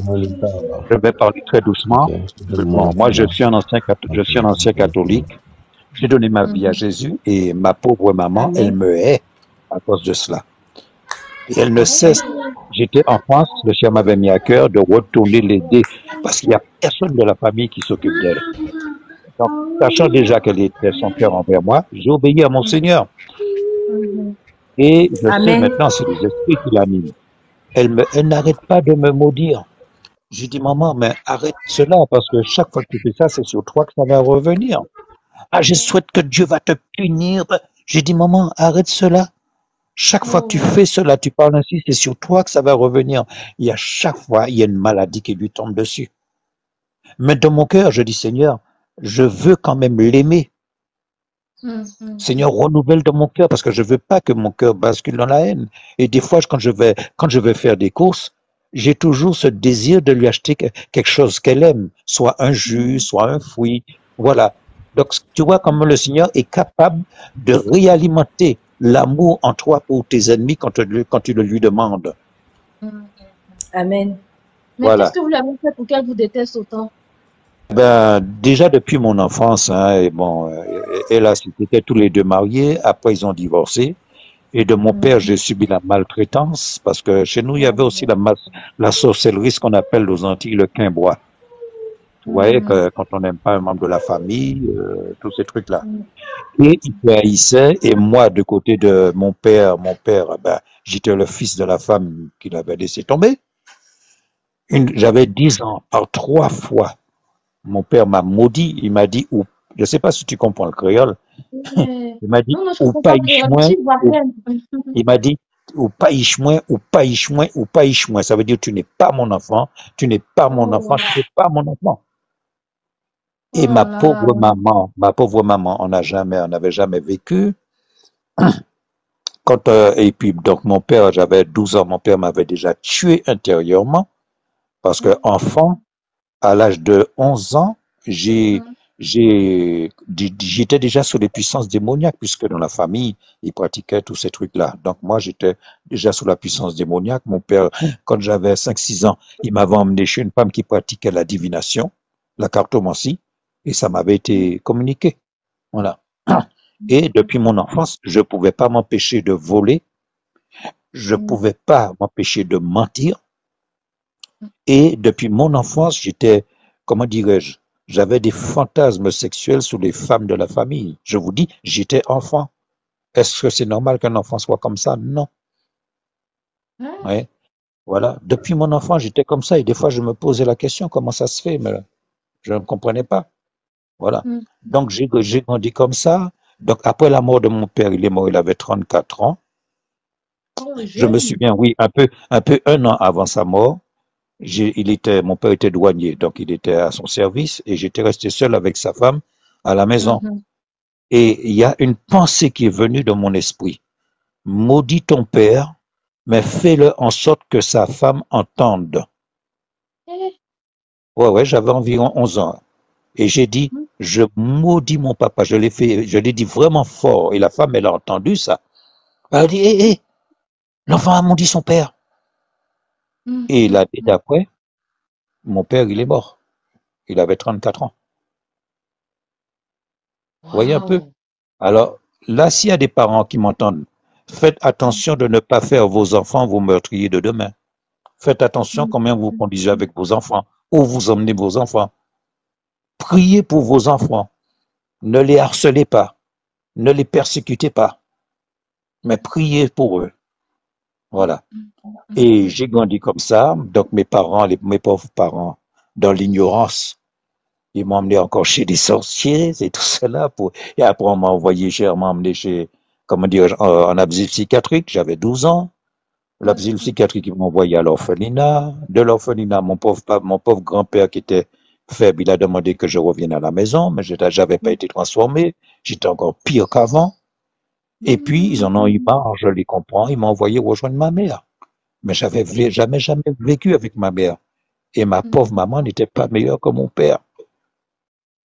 Je vais parler très doucement. Ok, je te Bon, demande moi, comment je suis un ancien catholique. J'ai donné ma vie à Mhm. Jésus et ma pauvre maman, elle Amen. me hait à cause de cela. Et elle ne cesse. J'étais en France, le Seigneur m'avait mis à cœur de retourner l'aider parce qu'il n'y a personne de la famille qui s'occupe d'elle. Donc, sachant déjà qu'elle était son cœur envers moi, j'ai obéi à mon Seigneur. Mhm. Et je sais Amen. maintenant, c'est les esprits qui l'animent. Elle n'arrête pas de me maudire. J'ai dit, maman, mais arrête cela parce que chaque fois que tu fais ça, c'est sur toi que ça va revenir. Ah, je souhaite que Dieu va te punir. J'ai dit, maman, arrête cela. Chaque fois que tu fais cela, tu parles ainsi, c'est sur toi que ça va revenir. Il y a chaque fois, il y a une maladie qui lui tombe dessus. Mais dans mon cœur, je dis, Seigneur, je veux quand même l'aimer. Mhm. Seigneur, renouvelle dans mon cœur parce que je veux pas que mon cœur bascule dans la haine. Et des fois, quand je vais faire des courses, j'ai toujours ce désir de lui acheter quelque chose qu'elle aime, soit un jus, soit un fruit. Voilà. Donc, tu vois comment le Seigneur est capable de réalimenter l'amour en toi pour tes ennemis quand tu le lui demandes. Amen. Mais qu'est-ce Voilà. que vous l'avez fait pour qu'elle vous déteste autant? Ben, déjà depuis mon enfance, hein, et bon, elle a, c'était tous les deux mariés. Après, ils ont divorcé. Et de mon père, j'ai subi la maltraitance parce que chez nous, il y avait aussi la sorcellerie, ce qu'on appelle aux Antilles le quimbois. Vous voyez que quand on n'aime pas un membre de la famille, tous ces trucs-là. Et il me haïssait. Et moi, du côté de mon père, ben, j'étais le fils de la femme qu'il avait laissé tomber. J'avais 10 ans. Par 3 fois, mon père m'a maudit. Il m'a dit, ou, je ne sais pas si tu comprends le créole. Il m'a dit, Non, non, je ne ou comprends pas pas créole. Je suis ivoirienne. il m'a dit, ou pas moins, ou pas moins, ou pas moins. Ça veut dire, tu n'es pas mon enfant, tu n'es pas mon enfant, Oh, tu n'es pas mon enfant. Et oh là. on n'avait jamais vécu. Et puis, donc, mon père, j'avais 12 ans, mon père m'avait déjà tué intérieurement, parce que enfant, à l'âge de 11 ans, j'étais déjà sous les puissances démoniaques, puisque dans la famille, ils pratiquaient tous ces trucs-là. Donc moi, j'étais déjà sous la puissance démoniaque. Mon père, quand j'avais 5, 6 ans, il m'avait emmené chez une femme qui pratiquait la divination, la cartomancie, et ça m'avait été communiqué. Voilà. Et depuis mon enfance, je ne pouvais pas m'empêcher de voler, je ne pouvais pas m'empêcher de mentir, et depuis mon enfance, comment dirais-je, j'avais des fantasmes sexuels sur les femmes de la famille. Je vous dis, j'étais enfant. Est-ce que c'est normal qu'un enfant soit comme ça? Non. Ouais. Voilà. Depuis mon enfant, j'étais comme ça et des fois, je me posais la question, comment ça se fait? Mais je ne comprenais pas. Voilà. Donc, j'ai grandi comme ça. Donc, après la mort de mon père, il est mort, il avait 34 ans. Oh, Je me jeune. souviens, oui, un peu 1 an avant sa mort, mon père était douanier, donc il était à son service et j'étais resté seul avec sa femme à la maison. Et il y a une pensée qui est venue dans mon esprit. Maudis ton père, mais fais-le en sorte que sa femme entende. Ouais, ouais, j'avais environ 11 ans. Et j'ai dit, je maudis mon papa. Je l'ai dit vraiment fort. Et la femme, elle a entendu ça. Elle a dit, hé, hé, l'enfant a maudit son père. Et l'année d'après, mon père, il est mort. Il avait 34 ans. Vous voyez un peu? Wow. Alors, là, s'il y a des parents qui m'entendent, faites attention de ne pas faire vos enfants vos meurtriers de demain. Faites attention combien vous conduisez avec vos enfants, où vous emmenez vos enfants. Priez pour vos enfants. Ne les harcelez pas. Ne les persécutez pas. Mais priez pour eux. Voilà. Et j'ai grandi comme ça. Donc, mes pauvres parents, dans l'ignorance, ils m'ont emmené encore chez des sorciers et tout cela. Et après, on m'a emmené chez, comment dire, en asile psychiatrique. J'avais 12 ans. L'asile psychiatrique, ils m'ont envoyé à l'orphelinat. De l'orphelinat, mon pauvre grand-père qui était faible, il a demandé que je revienne à la maison, mais j'avais pas été transformé. J'étais encore pire qu'avant. Et puis, ils en ont eu marre, je les comprends. Ils m'ont envoyé rejoindre ma mère. Mais jamais vécu avec ma mère. Et ma pauvre maman n'était pas meilleure que mon père.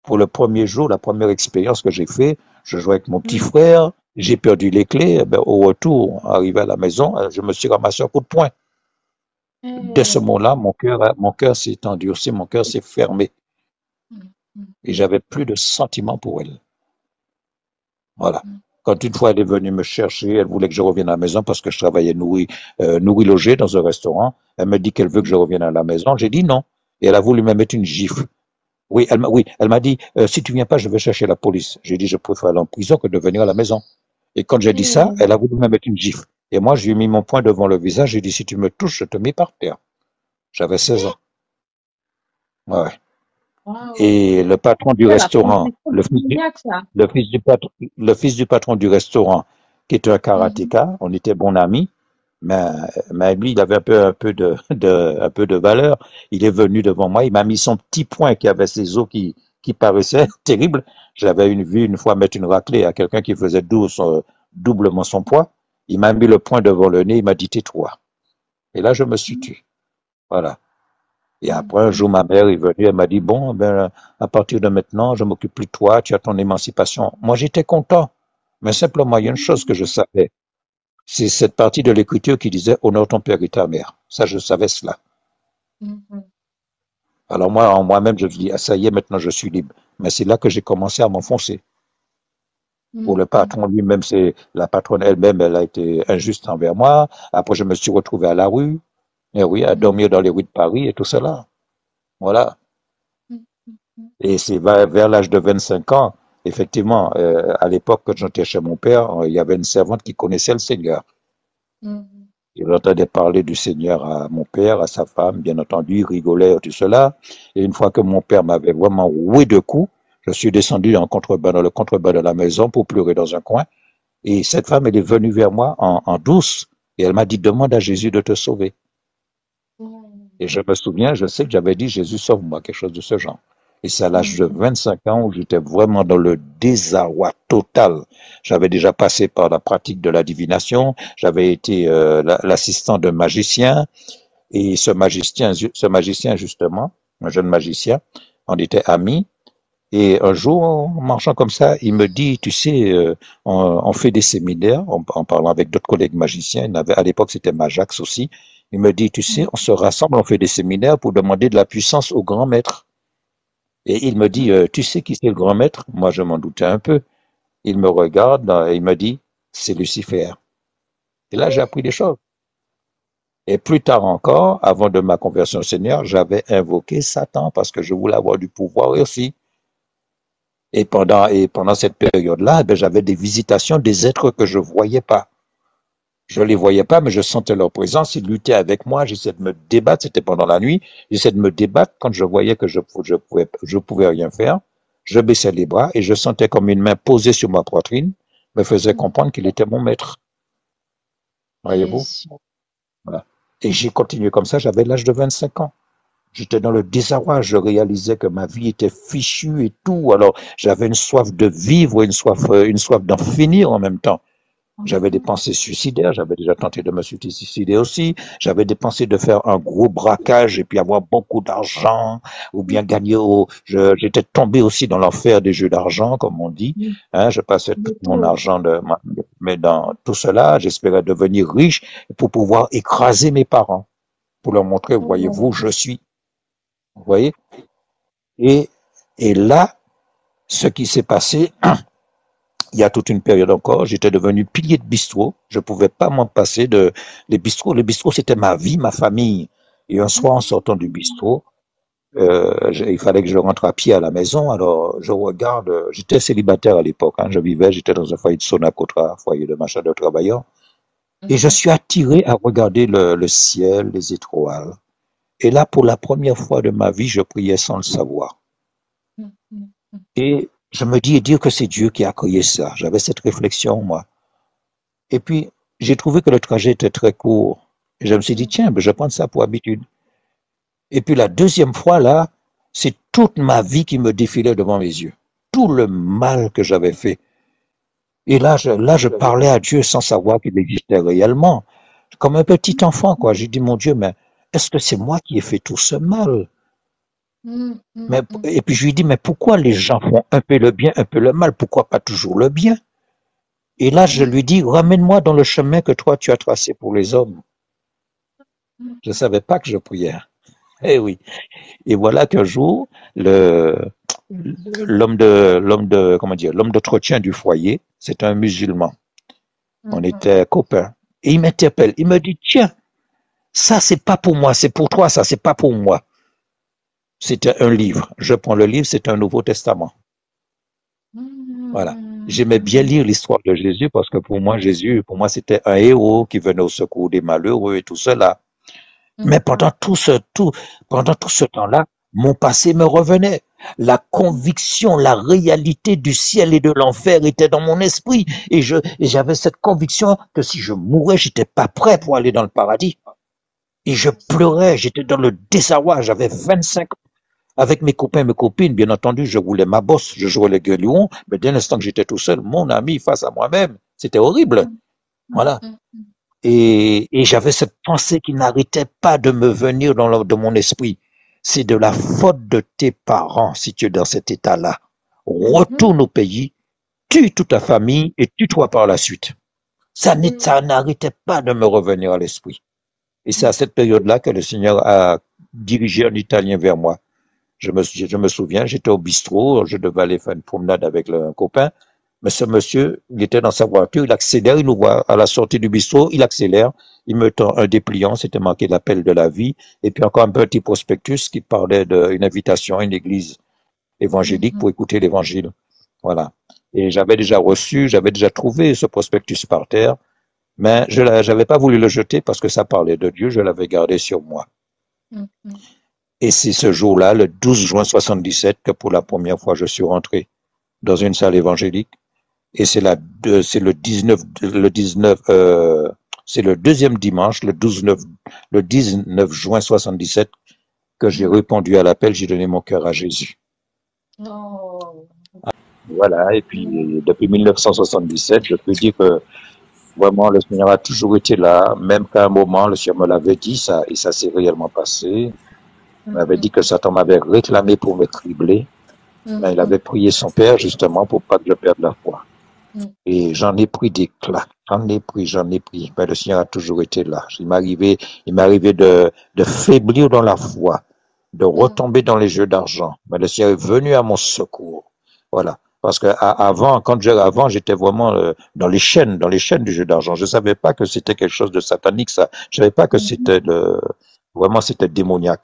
Pour le premier jour, la première expérience que j'ai fait, je jouais avec mon petit frère, j'ai perdu les clés, au retour, arrivé à la maison, je me suis ramassé un coup de poing. Dès ce moment-là, mon cœur s'est endurci, mon cœur s'est fermé. Et j'avais plus de sentiments pour elle. Voilà. Quand une fois elle est venue me chercher, elle voulait que je revienne à la maison parce que je travaillais nourri-logé dans un restaurant. Elle me dit qu'elle veut que je revienne à la maison. J'ai dit non. Et elle a voulu me mettre une gifle. Oui, elle m'a dit, si tu viens pas, je vais chercher la police. J'ai dit, je préfère aller en prison que de venir à la maison. Et quand j'ai dit ça, elle a voulu me mettre une gifle. Et moi, je lui ai mis mon poing devant le visage. J'ai dit, si tu me touches, je te mets par terre. J'avais 16 ans. Ouais. Et le patron du restaurant, le fils du patron du restaurant, qui était un karatéka, on était bons amis, mais lui, il avait un peu de valeur. Il est venu devant moi, il m'a mis son petit poing qui avait ses os qui paraissaient terribles. J'avais vu une fois mettre une raclée à quelqu'un qui faisait doublement son poids. Il m'a mis le poing devant le nez, il m'a dit tais-toi. Et là, je me suis tué. Voilà. Et après, un jour, ma mère est venue, elle m'a dit, bon, ben, à partir de maintenant, je m'occupe plus de toi, tu as ton émancipation. Moi, j'étais content. Mais simplement, il y a une chose que je savais. C'est cette partie de l'écriture qui disait, honore ton père et ta mère. Ça, je savais cela. Alors moi, en moi-même, je me dis, ah, ça y est, maintenant, je suis libre. Mais c'est là que j'ai commencé à m'enfoncer. Pour le patron lui-même, c'est la patronne elle-même, elle a été injuste envers moi. Après, je me suis retrouvé à la rue. Et oui, à dormir dans les rues de Paris et tout cela. Voilà. Et c'est vers l'âge de 25 ans, effectivement, à l'époque, quand j'étais chez mon père, il y avait une servante qui connaissait le Seigneur. Il entendait parler du Seigneur à mon père, à sa femme, bien entendu, il rigolait, tout cela. Et une fois que mon père m'avait vraiment roué de coups, je suis descendu dans le contrebas de la maison pour pleurer dans un coin. Et cette femme, elle est venue vers moi en douce et elle m'a dit, demande à Jésus de te sauver. Et je me souviens, je sais que j'avais dit, Jésus, sauve-moi, quelque chose de ce genre. Et c'est à l'âge de 25 ans où j'étais vraiment dans le désarroi total. J'avais déjà passé par la pratique de la divination, j'avais été l'assistant d'un magicien, et ce magicien justement, un jeune magicien, on était amis. Et un jour, en marchant comme ça, il me dit, tu sais, on fait des séminaires, en parlant avec d'autres collègues magiciens, à l'époque c'était Majax aussi, il me dit, tu sais, on se rassemble, on fait des séminaires pour demander de la puissance au grand maître. Et il me dit, tu sais qui c'est le grand maître? Moi, je m'en doutais un peu. Il me regarde et il me dit, c'est Lucifer. Et là, j'ai appris des choses. Et plus tard encore, avant de ma conversion au Seigneur, j'avais invoqué Satan parce que je voulais avoir du pouvoir aussi. Et pendant cette période-là, ben, j'avais des visitations des êtres que je voyais pas. Je les voyais pas, mais je sentais leur présence. Ils luttaient avec moi. J'essayais de me débattre. C'était pendant la nuit. J'essayais de me débattre quand je voyais que je pouvais rien faire. Je baissais les bras et je sentais comme une main posée sur ma poitrine me faisait comprendre qu'il était mon maître. Voyez-vous? Voilà. Et j'ai continué comme ça. J'avais l'âge de 25 ans. J'étais dans le désarroi, je réalisais que ma vie était fichue et tout. Alors, j'avais une soif de vivre, une soif d'en finir en même temps. J'avais des pensées suicidaires, j'avais déjà tenté de me suicider aussi. J'avais des pensées de faire un gros braquage et puis avoir beaucoup d'argent ou bien gagner j'étais tombé aussi dans l'enfer des jeux d'argent, comme on dit. Hein, je passais tout mon argent mais dans tout cela, j'espérais devenir riche pour pouvoir écraser mes parents, pour leur montrer, voyez-vous, je suis. Vous voyez? Et là, ce qui s'est passé, il y a toute une période encore, j'étais devenu pilier de bistrot. Je pouvais pas m'en passer les bistrots. Les bistrots, c'était ma vie, ma famille. Et un soir, en sortant du bistrot, il fallait que je rentre à pied à la maison. Alors, je regarde, j'étais célibataire à l'époque, hein, j'étais dans un foyer de Sonacotra, foyer de machin de travailleurs. Et je suis attiré à regarder le ciel, les étoiles. Et là, pour la première fois de ma vie, je priais sans le savoir. Et je me dis, dire que c'est Dieu qui a créé ça. J'avais cette réflexion, moi. Et puis, j'ai trouvé que le trajet était très court. Et je me suis dit, tiens, ben, je vais prendre ça pour habitude. Et puis la deuxième fois, là, c'est toute ma vie qui me défilait devant mes yeux. Tout le mal que j'avais fait. Et là, je parlais à Dieu sans savoir qu'il existait réellement. Comme un petit enfant, quoi. J'ai dit, mon Dieu, mais est-ce que c'est moi qui ai fait tout ce mal? Et puis je lui dis, mais pourquoi les gens font un peu le bien, un peu le mal? Pourquoi pas toujours le bien? Et là, je lui dis, ramène-moi dans le chemin que toi, tu as tracé pour les hommes. Je ne savais pas que je priais. Eh oui. Et voilà qu'un jour, l'homme d'entretien du foyer, c'est un musulman. On était copains. Et il m'interpelle. Il me dit, tiens, ça, c'est pas pour moi, c'est pour toi, ça, c'est pas pour moi. C'était un livre. Je prends le livre, c'est un Nouveau Testament. Voilà. J'aimais bien lire l'histoire de Jésus parce que pour moi, Jésus, pour moi, c'était un héros qui venait au secours des malheureux et tout cela. Mais pendant tout ce temps-là, mon passé me revenait. La conviction, la réalité du ciel et de l'enfer était dans mon esprit. Et j'avais cette conviction que si je mourais, j'étais pas prêt pour aller dans le paradis. Et je pleurais, j'étais dans le désarroi, j'avais 25 ans. Avec mes copains et mes copines, bien entendu, je roulais ma bosse, je jouais les gueulions, mais dès l'instant que j'étais tout seul, mon ami face à moi-même, c'était horrible. Voilà. Et j'avais cette pensée qui n'arrêtait pas de me venir dans mon esprit. C'est de la faute de tes parents si tu es dans cet état-là. Retourne au pays, tue toute ta famille et tue-toi par la suite. Ça n'arrêtait pas de me revenir à l'esprit. Et c'est à cette période-là que le Seigneur a dirigé un Italien vers moi. Je me souviens, j'étais au bistrot, je devais aller faire une promenade avec un copain, mais ce monsieur, il était dans sa voiture, il accélère, il nous voit à la sortie du bistrot, il accélère, il me tend un dépliant, c'était marqué l'appel de la vie, et puis encore un petit prospectus qui parlait d'une invitation à une église évangélique pour écouter l'évangile. Voilà. Et j'avais déjà trouvé ce prospectus par terre, mais je n'avais pas voulu le jeter parce que ça parlait de Dieu, je l'avais gardé sur moi. Et c'est ce jour-là, le 12 juin 77, que pour la première fois, je suis rentré dans une salle évangélique. Et c'est le 19, c'est le deuxième dimanche, le 19 juin 77, que j'ai répondu à l'appel, j'ai donné mon cœur à Jésus. Voilà. Et puis, depuis 1977, je peux dire que vraiment, le Seigneur a toujours été là, même qu'à un moment, le Seigneur me l'avait dit, ça, et ça s'est réellement passé. Il m'avait dit que Satan m'avait réclamé pour me cribler. Mais il avait prié son père justement pour pas que je perde la foi. Et j'en ai pris des claques. J'en ai pris. Mais le Seigneur a toujours été là. Il m'arrivait de faiblir dans la foi, de retomber dans les jeux d'argent. Mais le Seigneur est venu à mon secours. Voilà. Parce que avant, j'étais vraiment dans les chaînes du jeu d'argent. Je savais pas que c'était quelque chose de satanique, ça. Je savais pas que c'était c'était démoniaque.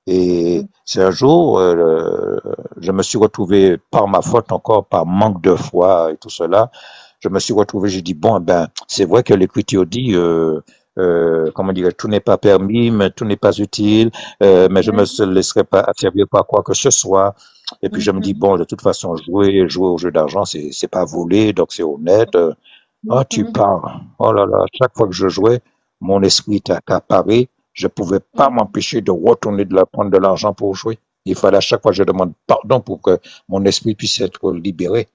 Et c'est un jour, je me suis retrouvé par ma faute encore, par manque de foi et tout cela. Je me suis retrouvé, j'ai dit bon, c'est vrai que l'Écriture dit, comment dire, tout n'est pas permis, mais tout n'est pas utile, mais je me laisserai pas asservir par quoi que ce soit. Et puis je me dis bon, de toute façon, jouer au jeu d'argent, c'est pas voler, donc c'est honnête. Oh, tu parles. Oh là là, chaque fois que je jouais, mon esprit était accaparé. Je pouvais pas m'empêcher de retourner prendre de l'argent pour jouer. Il fallait à chaque fois que je demande pardon pour que mon esprit puisse être libéré.